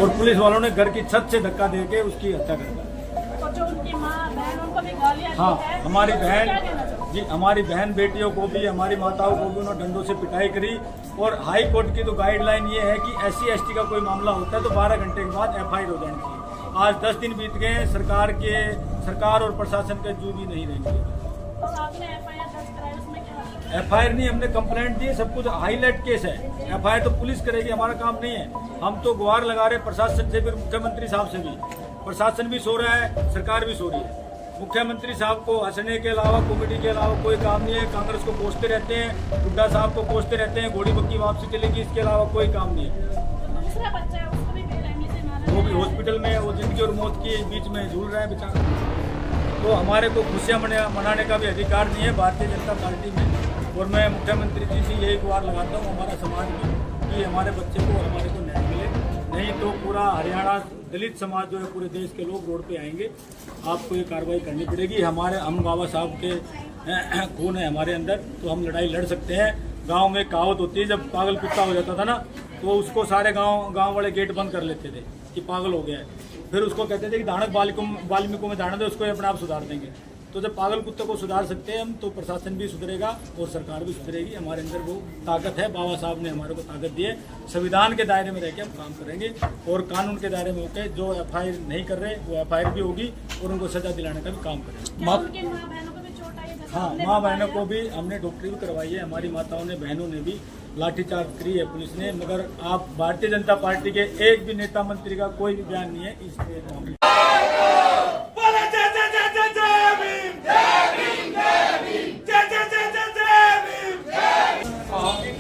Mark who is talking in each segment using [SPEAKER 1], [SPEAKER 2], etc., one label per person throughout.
[SPEAKER 1] और पुलिस वालों ने घर की छत से धक्का देके उसकी हत्या कर दी।
[SPEAKER 2] और जो उनकी माँ बहन उनको भी गालियाँ
[SPEAKER 1] हाँ,
[SPEAKER 2] दी है,
[SPEAKER 1] हमारी
[SPEAKER 2] क्या कहना
[SPEAKER 1] बहन
[SPEAKER 2] चाहोगे?
[SPEAKER 1] जी, हमारी बहन बेटियों को भी, हमारी माताओं को भी उन्होंने डंडों से पिटाई करी। और हाई कोर्ट की तो गाइडलाइन ये है कि SC/ST का कोई मामला होता है तो 12 घंटे के बाद FIR हो जानी चाहिए। आज 10 दिन बीत गए हैं, सरकार और प्रशासन के जू भी नहीं रहेंगे।
[SPEAKER 2] और आपने FIR दर्ज कराई, उसमें क्या?
[SPEAKER 1] FIR नहीं, हमने कंप्लेंट दी है, सब कुछ हाईलाइट केस है। FIR तो पुलिस करेगी, हमारा काम नहीं है। हम तो गुहार लगा रहे प्रशासन से, फिर मुख्यमंत्री साहब से भी। प्रशासन भी सो रहा है, सरकार भी सो रही है। मुख्यमंत्री साहब को हंसने के अलावा, कॉमेडी के अलावा कोई काम नहीं है। कांग्रेस को कोसते रहते हैं, हुड्डा साहब को कोसते रहते हैं, घोड़ी बक्की वापसी चलेगी, इसके अलावा कोई काम नहीं है।
[SPEAKER 2] दूसरा बच्चा है, उसको भी बेरहमी से मारा
[SPEAKER 1] वो भी
[SPEAKER 2] गया है।
[SPEAKER 1] हॉस्पिटल में है, वो जिंदगी और मौत के बीच में झूल रहा है बेचारा। तो हमारे को खुशियाँ मनाने का भी अधिकार नहीं है भारतीय जनता पार्टी में। और मैं मुख्यमंत्री जी से यही गुहार लगाता हूँ हमारा समाज में कि हमारे बच्चे को, हमारे को न्याय मिले, नहीं तो पूरा हरियाणा दलित समाज जो है, पूरे देश के लोग रोड पे आएंगे। आपको ये कार्रवाई करनी पड़ेगी। हम बाबा साहब के खून है हमारे अंदर, तो हम लड़ाई लड़ सकते हैं। गांव में कहावत होती है, जब पागल कुत्ता हो जाता था ना, तो उसको सारे गांव वाले गेट बंद कर लेते थे कि पागल हो गया है। फिर उसको कहते थे कि दानक बाल्मीकों में दाना दे, उसको अपने आप सुधार देंगे। तो जब पागल कुत्ते को सुधार सकते हैं हम, तो प्रशासन भी सुधरेगा और सरकार भी सुधरेगी। हमारे अंदर वो ताकत है, बाबा साहब ने हमारे को ताकत दी है। संविधान के दायरे में रह के हम काम करेंगे और कानून के दायरे में होकर जो FIR नहीं कर रहे वो FIR भी होगी और उनको सजा दिलाने का भी काम करेंगे।
[SPEAKER 2] क्या उनकी माँ बहनों को भी चोट आई है? जैसा
[SPEAKER 1] हाँ,
[SPEAKER 2] आपने
[SPEAKER 1] माँ
[SPEAKER 2] बताया?
[SPEAKER 1] बहनों को भी हमने डॉक्टरी भी करवाई है। हमारी माताओं ने, बहनों ने भी लाठीचार्ज करी है पुलिस ने। मगर आप भारतीय जनता पार्टी के एक भी नेता मंत्री का कोई भी बयान नहीं है इस मामले।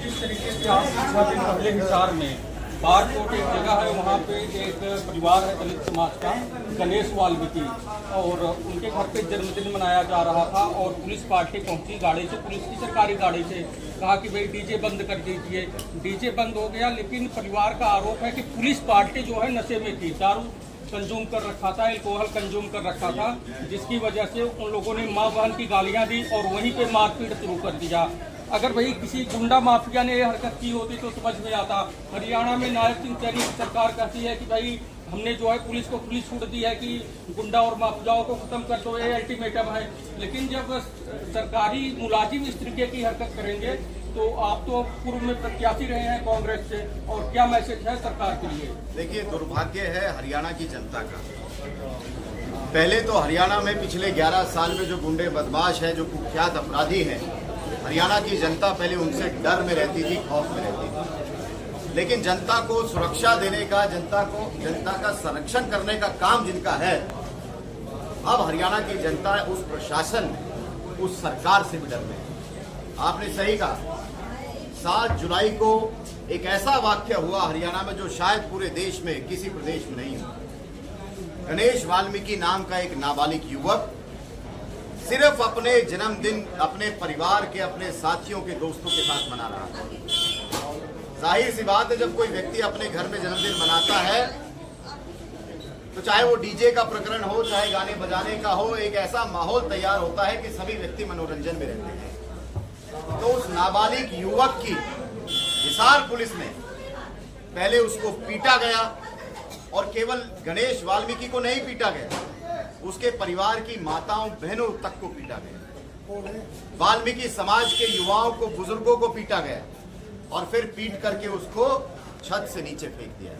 [SPEAKER 3] किस तरीके से आप पिछले दिन पहले हिसार में बारकोट एक जगह है, वहाँ पे एक परिवार है दलित समाज का, गणेश वाल्मीकि, और उनके घर पे जन्मदिन मनाया जा रहा था और पुलिस पार्टी पहुंची गाड़ी से, पुलिस की सरकारी गाड़ी से, कहा कि भाई डीजे बंद कर दीजिए। डीजे बंद हो गया, लेकिन परिवार का आरोप है कि पुलिस पार्टी जो है नशे में थी, दारू कंज्यूम कर रखा था, एल्कोहल कंज्यूम कर रखा था, जिसकी वजह से उन लोगों ने माँ बहन की गालियाँ दी और वहीं पे मारपीट शुरू कर दिया। अगर भाई किसी गुंडा माफिया ने ये हरकत की होती तो समझ में आता। हरियाणा में नायब सिंह सैनी की सरकार कहती है कि भाई हमने जो है पुलिस को पुलिस छूट दी है कि गुंडा और माफियाओं को खत्म कर दो, ये अल्टीमेटम है। लेकिन जब सरकारी मुलाजिम इस तरीके की हरकत करेंगे तो आप तो पूर्व में प्रत्याशी रहे हैं कांग्रेस से, और क्या मैसेज है सरकार के लिए?
[SPEAKER 4] देखिए, दुर्भाग्य है हरियाणा की जनता का। पहले तो हरियाणा में पिछले 11 साल में जो गुंडे बदमाश है, जो कुख्यात अपराधी हैं, हरियाणा की जनता पहले उनसे डर में रहती थी, खौफ में रहती थी। लेकिन जनता को सुरक्षा देने का, जनता का संरक्षण करने का काम जिनका है, अब हरियाणा की जनता उस प्रशासन, उस सरकार से भी डर में है। आपने सही कहा, 7 जुलाई को एक ऐसा वाक्य हुआ हरियाणा में जो शायद पूरे देश में किसी प्रदेश में नहीं हुआ। गणेश वाल्मीकि नाम का एक नाबालिग युवक सिर्फ अपने जन्मदिन अपने परिवार के, अपने साथियों के, दोस्तों के साथ मना रहा था। जाहिर सी बात है, जब कोई व्यक्ति अपने घर में जन्मदिन मनाता है तो चाहे वो डीजे का प्रकरण हो, चाहे गाने बजाने का हो, एक ऐसा माहौल तैयार होता है कि सभी व्यक्ति मनोरंजन में रहते हैं। तो उस नाबालिग युवक की हिसार पुलिस ने पहले उसको पीटा गया, और केवल गणेश वाल्मीकि को नहीं पीटा गया, उसके परिवार की माताओं बहनों तक को पीटा गया। वाल्मीकि समाज के युवाओं को, बुजुर्गों को पीटा गया और फिर पीट करके उसको छत से नीचे फेंक दिया।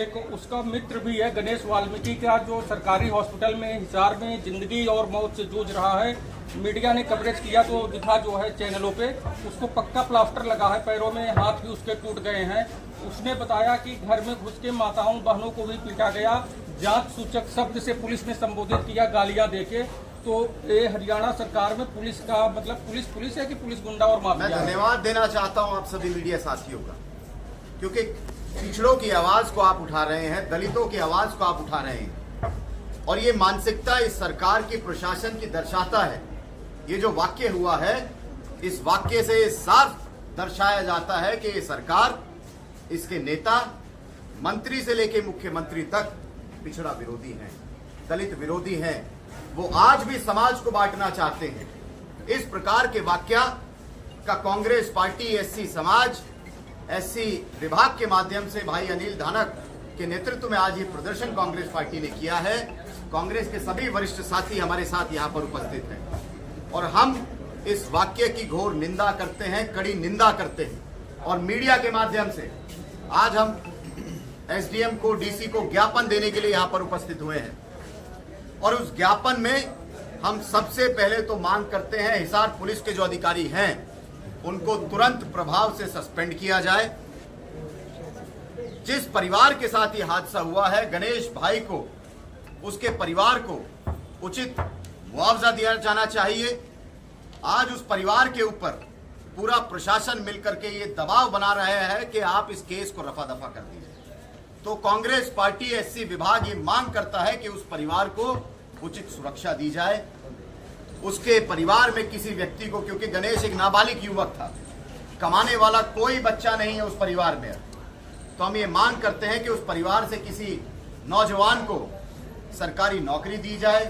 [SPEAKER 3] एक उसका मित्र भी है गणेश वाल्मीकि का, जो सरकारी हॉस्पिटल में हिसार में जिंदगी और मौत से जूझ रहा है। मीडिया ने कवरेज किया तो दिखा जो है चैनलों पे, उसको पक्का प्लास्टर लगा है पैरों में, हाथ भी उसके टूट गए हैं। उसने बताया कि घर में घुस के माताओं बहनों को भी पीटा गया, जांच सूचक शब्द से पुलिस ने संबोधित किया, गालियां देके। तो ये हरियाणा सरकार में पुलिस का मतलब पुलिस है कि पुलिस गुंडा और माफिया?
[SPEAKER 4] मैं धन्यवाद देना चाहता हूं आप सभी मीडिया साथियों का, क्योंकि पिछड़ों की आवाज को आप उठा रहे हैं, दलितों की आवाज को आप उठा रहे हैं, और ये मानसिकता इस सरकार की, प्रशासन की दर्शाता है। ये जो वाक्य हुआ है, इस वाक्य से साफ दर्शाया जाता है कि ये सरकार, इसके नेता, मंत्री से लेकर मुख्यमंत्री तक पिछड़ा विरोधी हैं, दलित विरोधी हैं। वो आज भी समाज को बांटना चाहते हैं। इस प्रकार के वाक्य का कांग्रेस पार्टी, SC समाज, SC विभाग के माध्यम से भाई अनिल धानक के नेतृत्व में आज ये प्रदर्शन कांग्रेस पार्टी ने किया है। कांग्रेस के सभी वरिष्ठ साथी हमारे साथ यहाँ पर उपस्थित हैं और हम इस वाक्य की घोर निंदा करते हैं, कड़ी निंदा करते हैं और मीडिया के माध्यम से आज हम एसडीएम को, डीसी को ज्ञापन देने के लिए यहाँ पर उपस्थित हुए हैं। और उस ज्ञापन में हम सबसे पहले तो मांग करते हैं हिसार पुलिस के जो अधिकारी हैं उनको तुरंत प्रभाव से सस्पेंड किया जाए। जिस परिवार के साथ ये हादसा हुआ है, गणेश भाई को, उसके परिवार को उचित मुआवजा दिया जाना चाहिए। आज उस परिवार के ऊपर पूरा प्रशासन मिलकर के ये दबाव बना रहे हैं कि आप इस केस को रफा दफा कर दीजिए। तो कांग्रेस पार्टी, एससी विभाग ये मांग करता है कि उस परिवार को उचित सुरक्षा दी जाए। उसके परिवार में किसी व्यक्ति को, क्योंकि गणेश एक नाबालिग युवक था, कमाने वाला कोई बच्चा नहीं है उस परिवार में, तो हम ये मांग करते हैं कि उस परिवार से किसी नौजवान को सरकारी नौकरी दी जाए,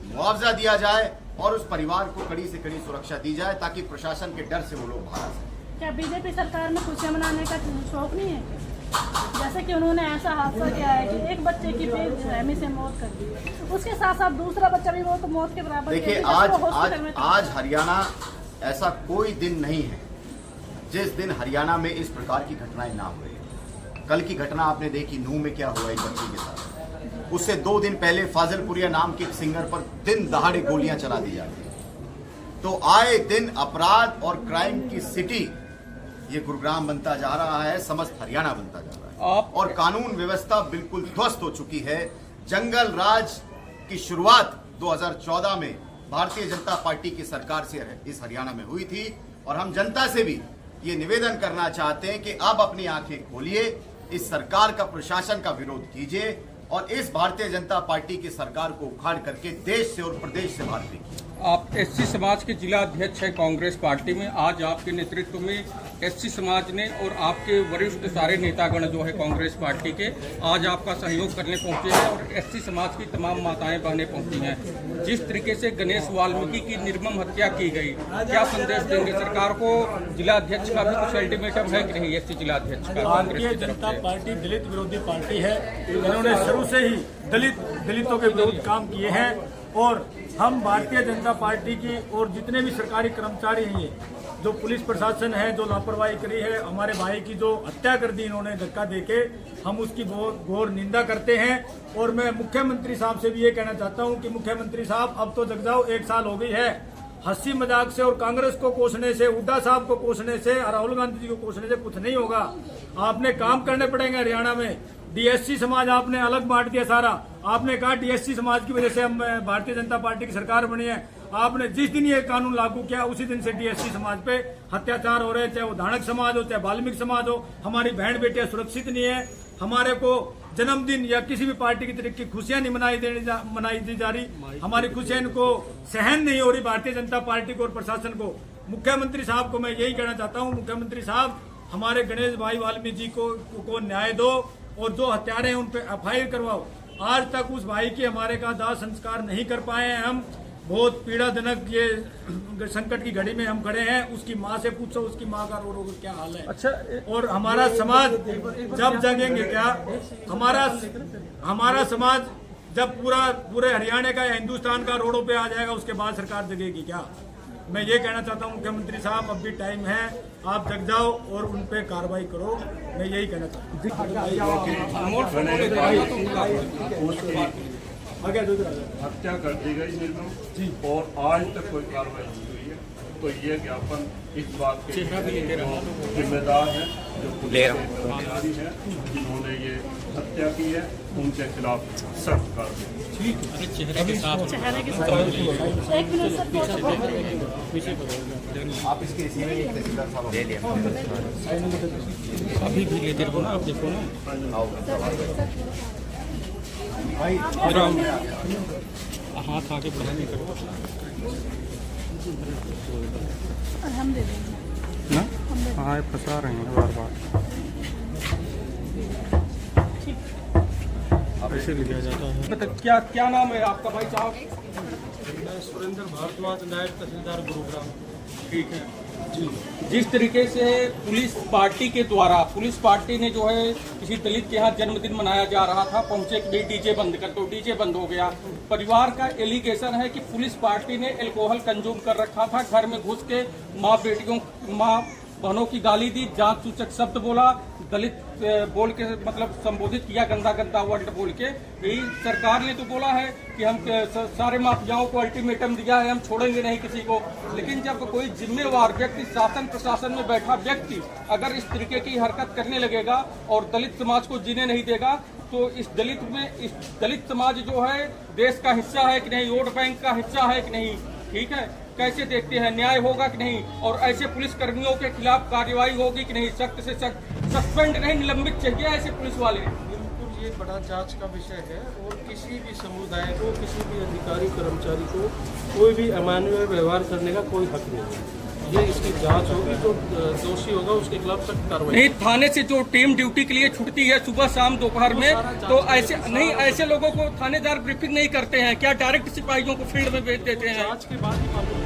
[SPEAKER 4] मुआवजा दिया जाए और उस परिवार को कड़ी से कड़ी सुरक्षा दी जाए ताकि प्रशासन के डर से वो लोग भाग सकें।
[SPEAKER 2] क्या बीजेपी सरकार में खुशियां मनाने का शौक नहीं है? जैसे कि उन्होंने ऐसा हादसा किया है कि एक बच्चे की बेरहमी से मौत कर दी, उसके साथ साथ दूसरा बच्चा भी वो तो मौत के बराबर।
[SPEAKER 4] देखिए, आज हरियाणा ऐसा कोई दिन नहीं है जिस दिन हरियाणा में इस प्रकार की घटनाएं ना हुए। कल की घटना आपने देखी, नूह में क्या हुआ एक बच्ची के साथ। उससे 2 दिन पहले फाजिलपुरिया नाम के एक सिंगर पर दिन दहाड़े गोलियां चला दी जाती है। तो आए दिन अपराध और क्राइम की सिटी ये गुरुग्राम बनता जा रहा है, समस्त हरियाणा बनता जा रहा है और कानून व्यवस्था बिल्कुल ध्वस्त हो चुकी है। जंगल राज की शुरुआत 2014 में भारतीय जनता पार्टी की सरकार से इस हरियाणा में हुई थी और हम जनता से भी ये निवेदन करना चाहते हैं कि अब अपनी आंखें खोलिए, इस सरकार का, प्रशासन का विरोध कीजिए और इस भारतीय जनता पार्टी की सरकार को उखाड़ करके देश से और प्रदेश से बाहर फेंकिए।
[SPEAKER 3] आप एससी समाज के जिला अध्यक्ष हैं कांग्रेस पार्टी में। आज आपके नेतृत्व में एससी समाज ने और आपके वरिष्ठ सारे नेतागण जो है कांग्रेस पार्टी के आज आपका सहयोग करने पहुंचे हैं और एससी समाज की तमाम माताएं बहनें पहुंची हैं। जिस तरीके से गणेश वाल्मीकि की निर्मम हत्या की गई, क्या संदेश देंगे सरकार को? जिला अध्यक्ष का भी कुछ अल्टीमेटम है कि नहीं? एससी जिला अध्यक्ष का
[SPEAKER 1] भारतीय जनता पार्टी दलित विरोधी पार्टी है। इन्होंने शुरू से ही दलितों के विरुद्ध काम किए हैं और हम भारतीय जनता पार्टी की और जितने भी सरकारी कर्मचारी हैं, जो पुलिस प्रशासन है, जो लापरवाही करी है, हमारे भाई की जो हत्या कर दी इन्होंने धक्का देके, हम उसकी बहुत घोर निंदा करते हैं। और मैं मुख्यमंत्री साहब से भी ये कहना चाहता हूं कि मुख्यमंत्री साहब अब तो जग जाओ, 1 साल हो गई है। हंसी मजाक से और कांग्रेस को कोसने से, हुड्डा साहब को कोसने से, राहुल गांधी जी को कोसने से कुछ नहीं होगा। आपने काम करने पड़ेंगे हरियाणा में। डीएससी समाज आपने अलग बांट दिया सारा। आपने कहा डीएससी समाज की वजह से हम भारतीय जनता पार्टी की सरकार बनी है। आपने जिस दिन ये कानून लागू किया उसी दिन से डीएससी समाज पे अत्याचार हो रहे हैं, चाहे वो धानक समाज हो, चाहे वाल्मीकि समाज हो। हमारी बहन बेटियां सुरक्षित नहीं है। हमारे को जन्मदिन या किसी भी पार्टी की तरह की खुशियां नहीं मनाई दी जा रही। हमारी खुशियां इनको सहन नहीं हो रही, भारतीय जनता पार्टी को और प्रशासन को। मुख्यमंत्री साहब को मैं यही कहना चाहता हूँ, मुख्यमंत्री साहब हमारे गणेश भाई वाल्मीकि जी को न्याय दो और जो हत्यारे हैं उन पे एफआईआर करवाओ। आज तक उस भाई के हमारे का दाह संस्कार नहीं कर पाए हैं हम। बहुत पीड़ाजनक ये संकट की घड़ी में हम खड़े हैं। उसकी माँ से पूछो, उसकी माँ का रो रो क्या हाल है।
[SPEAKER 3] अच्छा,
[SPEAKER 1] और हमारा समाज जब जगेंगे क्या, हमारा समाज जब पूरे हरियाणा का या हिंदुस्तान का रोडों पे आ जाएगा, उसके बाद सरकार जगेगी क्या? मैं ये कहना चाहता हूँ मुख्यमंत्री साहब, अब भी टाइम है, आप जग जाओ और उन पे कार्रवाई करो। मैं यही कहना चाहता हूँ।
[SPEAKER 5] हत्या कर दी गई निर्मम और आज तक कोई कार्रवाई नहीं हुई है। तो ये ज्ञापन इस बात के जिम्मेदार है जो पुलिस कर्मचारी है जिन्होंने ये हत्या की है, उनके खिलाफ सख्त कार्रवाई।
[SPEAKER 4] आप इसके इसी में तहसीलदार साहब दे दिया
[SPEAKER 3] अभी भी लेते रहो ना, आप देखो ना
[SPEAKER 4] भाई,
[SPEAKER 3] हाथ आगे बढ़ाने करो
[SPEAKER 2] हम दे देंगे
[SPEAKER 3] ना। हाँ, फंसा रहे हैं बार बार, ऐसे लिया जाता है। क्या नाम है आपका भाई साहब?
[SPEAKER 1] मैं सुरेंद्र भारद्वाज, नायब तहसीलदार गुरुग्राम।
[SPEAKER 3] ठीक है। जिस तरीके से पुलिस पार्टी के द्वारा पुलिस पार्टी ने जो है किसी दलित के यहाँ जन्मदिन मनाया जा रहा था, पहुंचे कि डीजे बंद कर दो, डीजे बंद हो गया। परिवार का एलिगेशन है कि पुलिस पार्टी ने अल्कोहल कंज्यूम कर रखा था, घर में घुस के माँ बहनों की गाली दी, जात सूचक शब्द बोला, दलित बोल के मतलब संबोधित किया, गंदा गंदा वर्ड बोल के। यही सरकार ने तो बोला है कि हम सारे माफियाओं को अल्टीमेटम दिया है, हम छोड़ेंगे नहीं किसी को। लेकिन जब कोई जिम्मेवार व्यक्ति, शासन प्रशासन में बैठा व्यक्ति अगर इस तरीके की हरकत करने लगेगा और दलित समाज को जीने नहीं देगा, तो इस दलित समाज जो है देश का हिस्सा है कि नहीं, वोट बैंक का हिस्सा है कि नहीं, ठीक है, कैसे देखते हैं, न्याय होगा कि नहीं, और ऐसे पुलिस कर्मियों के खिलाफ कार्रवाई होगी कि नहीं, सख्त से सख्त सस्पेंड नहीं, निलंबित चाहिए ऐसे पुलिस वाले।
[SPEAKER 6] बिल्कुल ये बड़ा जांच का विषय है और किसी भी समुदाय को, किसी भी अधिकारी कर्मचारी को कोई भी अमानवीय व्यवहार करने का कोई हक नहीं है। ये इसकी जांच होगी, जो दोषी होगा उसके खिलाफ सख्त कार्रवाई।
[SPEAKER 3] नहीं, थाने से जो टीम ड्यूटी के लिए छुटती है सुबह शाम दोपहर में, तो ऐसे नहीं, ऐसे लोगों को थानेदार ब्रीफिंग नहीं करते हैं क्या? डायरेक्ट सिपाहियों को फील्ड में भेज देते हैं।
[SPEAKER 6] जांच के बाद ही मालूम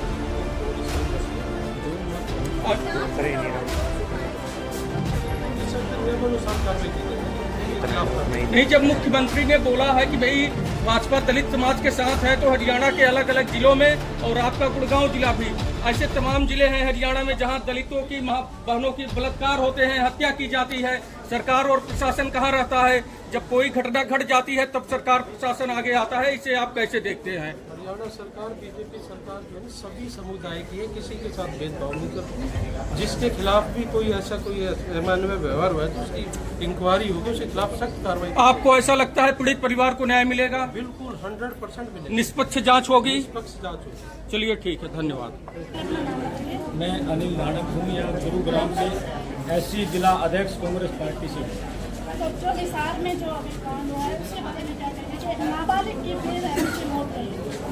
[SPEAKER 3] नहीं, जब मुख्यमंत्री ने बोला है कि भाई भाजपा दलित समाज के साथ है, तो हरियाणा के अलग अलग जिलों में और आपका गुड़गांव जिला भी, ऐसे तमाम जिले हैं हरियाणा में जहां दलितों की बहनों की बलात्कार होते हैं, हत्या की जाती है। सरकार और प्रशासन कहां रहता है? जब कोई घटना घट जाती है तब सरकार प्रशासन आगे आता है। इसे आप कैसे देखते हैं?
[SPEAKER 6] हरियाणा सरकार, बीजेपी सरकार जो है सभी समुदाय की है, किसी के साथ भेदभाव नहीं करती। जिसके खिलाफ भी कोई ऐसा कोई अमानवीय व्यवहार हुआ है तो उसकी इंक्वायरी होगी, उसके खिलाफ सख्त कार्रवाई।
[SPEAKER 3] आपको ऐसा लगता है पीड़ित परिवार को न्याय मिलेगा?
[SPEAKER 6] बिल्कुल 100% मिलेगा,
[SPEAKER 3] निष्पक्ष जांच होगी।
[SPEAKER 6] निष्पक्ष जांच होगी।
[SPEAKER 3] चलिए ठीक है, धन्यवाद।
[SPEAKER 1] मैं अनिल नानक हूँ, यहाँ गुरुग्राम से एससी जिला अध्यक्ष कांग्रेस पार्टी से।
[SPEAKER 2] तो जो हिसार में जो अभी कांड हुआ है उसके बारे में क्या कहेंगे? नाबालिग की फिर ऐसी मौत गई।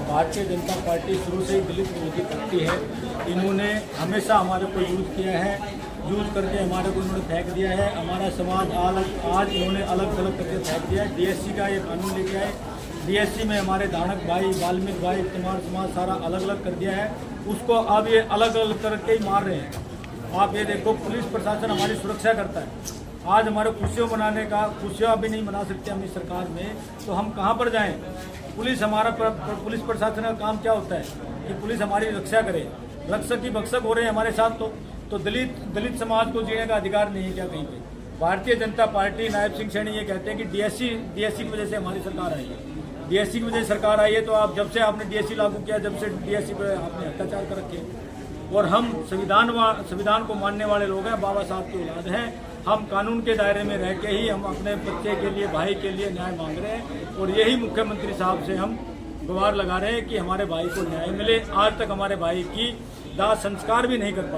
[SPEAKER 1] भारतीय जनता पार्टी शुरू से ही दलित विरोधी पार्टी है। इन्होंने हमेशा हमारे को यूज किया है, यूज करके हमारे को इन्होंने फेंक दिया है। हमारा समाज आज इन्होंने अलग अलग करके फेंक दिया है। डीएससी का ये कानून लेके आए, डीएससी में हमारे दानक भाई, वाल्मीकि भाई, कुमार समाज सारा अलग अलग कर दिया है। उसको अब ये अलग अलग करके ही मार रहे हैं। आप ये देखो, पुलिस प्रशासन हमारी सुरक्षा करता है। आज हमारे खुशियों मनाने का, खुशियाँ भी नहीं मना सकते हम इस सरकार में, तो हम कहाँ पर जाएं? पुलिस हमारा पुलिस प्रशासन का काम क्या होता है कि पुलिस हमारी रक्षा करे। रक्षक की भक्षक हो रहे हैं हमारे साथ, तो दलित समाज को जीने का अधिकार नहीं है क्या कहीं पे? भारतीय जनता पार्टी, नायब सिंह सैनी ये कहते हैं कि डीएससी की वजह से हमारी सरकार आई है। डीएससी की वजह से सरकार आई है, तो आप जब से आपने डीएससी लागू किया, जब से डीएससी पर आपने अत्याचार कर रखे। और हम संविधान को मानने वाले लोग हैं, बाबा साहब की औलाद हैं। हम कानून के दायरे में रह के ही हम अपने बच्चे के लिए, भाई के लिए न्याय मांग रहे हैं। और यही मुख्यमंत्री साहब से हम गुहार लगा रहे हैं कि हमारे भाई को न्याय मिले। आज तक हमारे भाई की दाह संस्कार भी नहीं कर पाए।